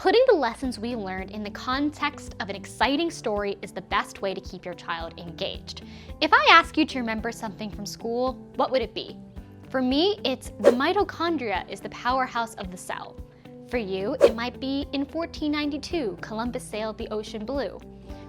Putting the lessons we learned in the context of an exciting story is the best way to keep your child engaged. If I ask you to remember something from school, what would it be? For me, it's the mitochondria is the powerhouse of the cell. For you, it might be in 1492, Columbus sailed the ocean blue.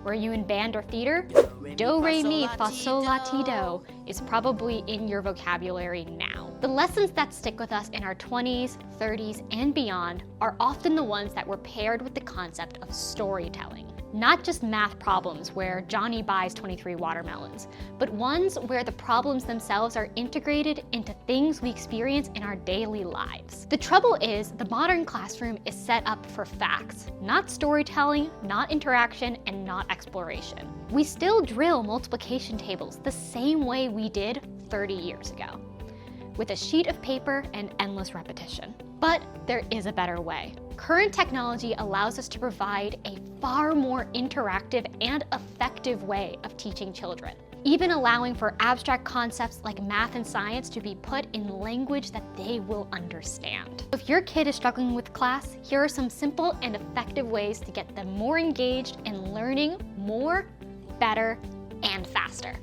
Were you in band or theater? Do, re, mi, fa, sol, la, ti, do is probably in your vocabulary now. The lessons that stick with us in our 20s, 30s, and beyond are often the ones that were paired with the concept of storytelling. Not just math problems where Johnny buys 23 watermelons, but ones where the problems themselves are integrated into things we experience in our daily lives. The trouble is, the modern classroom is set up for facts, not storytelling, not interaction, and not exploration. We still drill multiplication tables the same way we did 30 years ago, with a sheet of paper and endless repetition. But there is a better way. Current technology allows us to provide a far more interactive and effective way of teaching children, even allowing for abstract concepts like math and science to be put in language that they will understand. If your kid is struggling with class, here are some simple and effective ways to get them more engaged and learning more, better, and faster.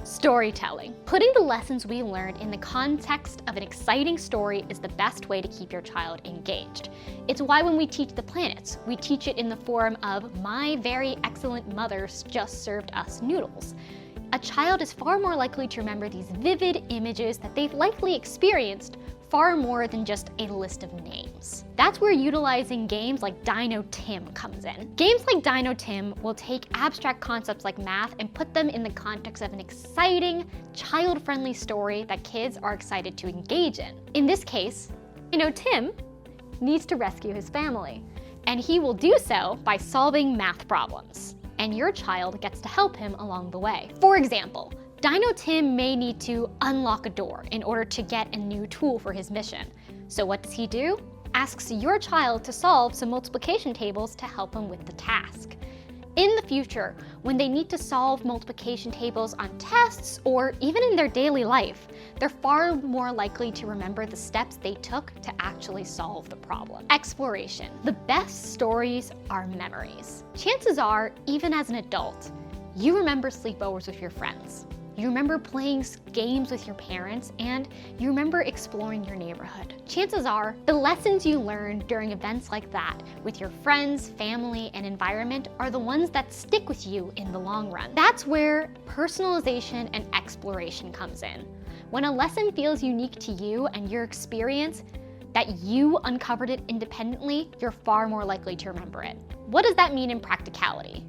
Storytelling. Putting the lessons we learned in the context of an exciting story is the best way to keep your child engaged. It's why when we teach the planets, we teach it in the form of "my very excellent mother just served us noodles." A child is far more likely to remember these vivid images that they've likely experienced far more than just a list of names. That's where utilizing games like Dino Tim comes in. Games like Dino Tim will take abstract concepts like math and put them in the context of an exciting, child-friendly story that kids are excited to engage in. In this case, Dino Tim needs to rescue his family, and he will do so by solving math problems, and your child gets to help him along the way. For example, Dino Tim may need to unlock a door in order to get a new tool for his mission. So what does he do? Asks your child to solve some multiplication tables to help him with the task. In the future, when they need to solve multiplication tables on tests or even in their daily life, they're far more likely to remember the steps they took to actually solve the problem. Exploration. The best stories are memories. Chances are, even as an adult, you remember sleepovers with your friends. You remember playing games with your parents, and you remember exploring your neighborhood. Chances are, the lessons you learned during events like that with your friends, family, and environment are the ones that stick with you in the long run. That's where personalization and exploration comes in. When a lesson feels unique to you and your experience, that you uncovered it independently, you're far more likely to remember it. What does that mean in practicality?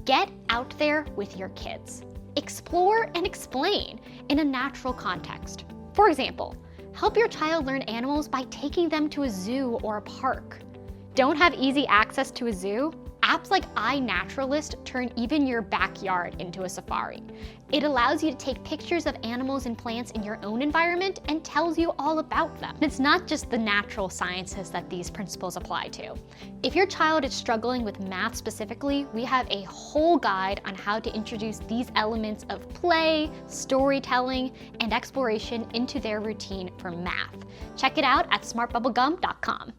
Get out there with your kids. Explore and explain in a natural context. For example, help your child learn animals by taking them to a zoo or a park. Don't have easy access to a zoo? Apps like iNaturalist turn even your backyard into a safari. It allows you to take pictures of animals and plants in your own environment and tells you all about them. It's not just the natural sciences that these principles apply to. If your child is struggling with math specifically, we have a whole guide on how to introduce these elements of play, storytelling, and exploration into their routine for math. Check it out at smartbubblegum.com.